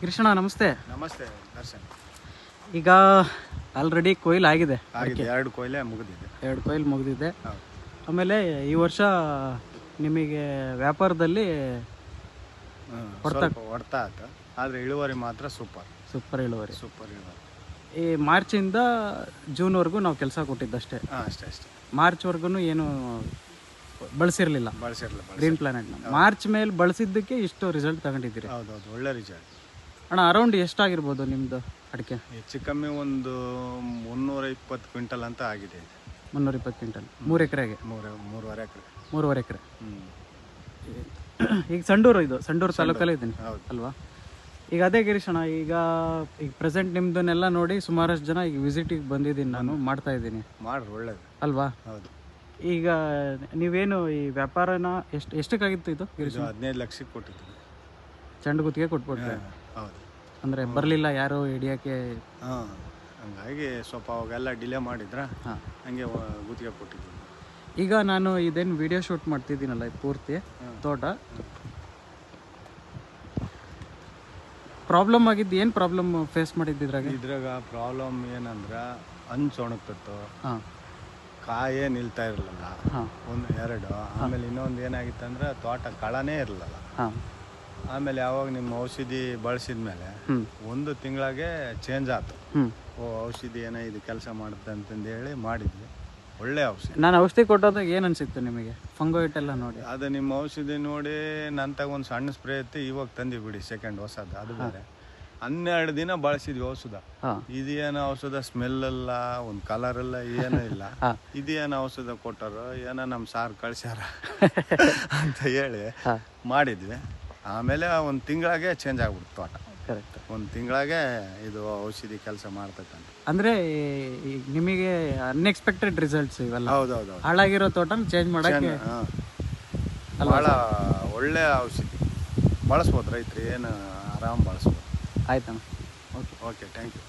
ಕಿರಣ ನಮಸ್ತೆ. ನಮಸ್ತೆ ದರ್ಶನ್. ಈಗ ಆಲ್ರೆಡಿ ಕೊಯ್ಲು ಆಗಿದೆ. ಎರಡು ಕೊಯ್ಲೆ ಮುಗಿದಿದೆ. ಮುಗಿದಿದೆ. ಆಮೇಲೆ ಈ ವರ್ಷ ನಿಮಗೆ ವ್ಯಾಪಾರದಲ್ಲಿ ಹೊಡ್ತಾ ಆಯ್ತು, ಆದರೆ ಇಳುವರಿ ಮಾತ್ರ ಸೂಪರ್ ಇಳುವರಿ. ಈ ಮಾರ್ಚಿಂದ ಜೂನ್ವರೆಗೂ ನಾವು ಕೆಲಸ ಕೊಟ್ಟಿದ್ದಷ್ಟೇ. ಅಷ್ಟೇ. ಮಾರ್ಚ್ವರೆಗೂ ಏನು ಬಳಸಿರಲಿಲ್ಲ ಗ್ರೀನ್ ಪ್ಲಾನೆಟ್ನ. ಮಾರ್ಚ್ ಮೇಲೆ ಬಳಸಿದ್ದಕ್ಕೆ ಇಷ್ಟು ರಿಸಲ್ಟ್ ತಗೊಂಡಿದ್ದೀರಿ. ಹೌದೌದು, ಒಳ್ಳೆ ರಿಸಲ್ಟ್. ಅಣ್ಣ ಅರೌಂಡ್ ಎಷ್ಟಾಗಿರ್ಬೋದು ನಿಮ್ಮದು ಅಡಿಕೆ? ಹೆಚ್ಚು ಕಮ್ಮಿ ಒಂದು 320 ಕ್ವಿಂಟಲ್ ಅಂತ ಆಗಿದೆ. 320 ಕ್ವಿಂಟಲ್ 3 ಎಕರೆಗೆ? 3.5 ಎಕರೆ. ಈಗ ಸಂಡೂರು ತಾಲೂಕಲ್ಲೇ ಇದ್ದೀನಿ ಅಲ್ವಾ? ಈಗ ಅದೇ ಗಿರೀಶಣ್ಣ, ಈಗ ಪ್ರೆಸೆಂಟ್ ನಿಮ್ದನ್ನೆಲ್ಲ ನೋಡಿ ಸುಮಾರಷ್ಟು ಜನ ಈಗ ವಿಸಿಟಿಗೆ ಬಂದಿದ್ದೀನಿ, ನಾನು ಮಾಡ್ತಾ ಇದ್ದೀನಿ. ಮಾಡ್ರಿ, ಒಳ್ಳೇದು ಅಲ್ವಾ? ಹೌದು. ಈಗ ನೀವೇನು ಈ ವ್ಯಾಪಾರನ ಎಷ್ಟಕ್ಕಾಗಿತ್ತು ಇದು ಗಿರೀಶ್? 15 ಲಕ್ಷಕ್ಕೆ ಕೊಟ್ಟಿದ್ದೀನಿ. ಚೆಂಡು ಗುತ್ತಿಗೆ ಕೊಟ್ಬಿಟ್ರೆ? ಹೌದು. ಅಂದರೆ ಬರಲಿಲ್ಲ ಯಾರು ಹಿಡಿಯೋಕ್ಕೆ? ಹಂಗಾಗಿ ಸ್ವಲ್ಪ ಅವಾಗೆಲ್ಲ ಡಿಲೇ ಮಾಡಿದ್ರ, ಹಂಗೆ ಗುತ್ತಿಗೆ ಕೊಟ್ಟಿದ್ದೀನಿ. ಈಗ ನಾನು ಇದೇನು ವಿಡಿಯೋ ಶೂಟ್ ಮಾಡ್ತಿದ್ದೀನಲ್ಲ, ಇದು ಪೂರ್ತಿ ತೋಟ ಪ್ರಾಬ್ಲಮ್ ಆಗಿದ್ದು. ಏನು ಪ್ರಾಬ್ಲಮ್ ಫೇಸ್ ಮಾಡಿದ್ದಿದ್ರಾಗ? ಇದ್ರಾಗ ಪ್ರಾಬ್ಲಮ್ ಏನಂದ್ರೆ ಹಂಚು ಒಣಗ್ತಿತ್ತು, ಕಾಯೇ ನಿಲ್ತಾ ಇರಲಿಲ್ಲ, ಒಂದು 2. ಆಮೇಲೆ ಇನ್ನೊಂದು ಏನಾಗಿತ್ತು ಅಂದ್ರೆ ತೋಟ ಕಳನೇ ಇರಲಿಲ್ಲ. ಆಮೇಲೆ ಯಾವಾಗ ನಿಮ್ಮ ಔಷಧಿ ಬಳಸಿದ್ಮೇಲೆ 1 ತಿಂಗಳಿಗೆ ಚೇಂಜ್ ಆಯ್ತು. ಔಷಧಿ ಏನೋ ಇದು ಕೆಲಸ ಮಾಡುತ್ತೆ ಅಂತಂದು ಹೇಳಿ ಮಾಡಿದ್ವಿ. ಒಳ್ಳೆ ಔಷಧಿ. ನಾನು ಔಷಧಿ ಕೊಟ್ಟೋದಾಗ ಏನು ಅನಿಸಿತ್ತು ನಿಮಗೆ? ಫಂಗೋಯಿಟ್ ಎಲ್ಲ ನೋಡಿ ಅದು ನಿಮ್ಮ ಔಷಧಿ ನೋಡಿ ನಂತಾಗ ಒಂದು ಸಣ್ಣ ಸ್ಪ್ರೇ ಇತ್ತು, ಇವಾಗ ತಂದಿ ಬಿಡಿ ಸೆಕೆಂಡ್ ಹೊಸದು. ಅದು ಬೇರೆ 12 ದಿನ ಬಳಸಿದ್ವಿ ಔಷಧ. ಇದೇನೋ ಔಷಧ ಸ್ಮೆಲ್ ಇಲ್ಲ, ಒಂದು ಕಲರ್ ಇಲ್ಲ, ಏನೂ ಇಲ್ಲ. ಇದೇನೋ ಔಷಧ ಕೊಟ್ಟರು, ಏನೋ ನಮ್ಮ ಸಾರ್ ಕಳ್ಸ್ಯಾರ ಅಂತ ಹೇಳಿ ಮಾಡಿದ್ವಿ. ಆಮೇಲೆ 1 ತಿಂಗಳಾಗೆ ಚೇಂಜ್ ಆಗ್ಬಿಡ್ತು ತೋಟ. ಕರೆಕ್ಟ್, 1 ತಿಂಗಳಾಗೆ ಇದು ಔಷಧಿ ಕೆಲಸ ಮಾಡ್ತೈತೆ. ಅಂದರೆ ನಿಮಗೆ ಅನ್ಎಕ್ಸ್ಪೆಕ್ಟೆಡ್ ರಿಸಲ್ಟ್ಸ್ ಇವೆಲ್ಲ. ಹೌದೌದು. ಹಾಳಾಗಿರೋ ತೋಟನ ಚೇಂಜ್ ಮಾಡೋಕ್ಕೆ ಭಾಳ ಒಳ್ಳೆ ಔಷಧಿ. ಬಳಸ್ಬೋದು ರೈತರು, ಏನು ಆರಾಮ್ ಬಳಸ್ಬೋದು. ಆಯ್ತಣ್ಣ. Okay, thank you.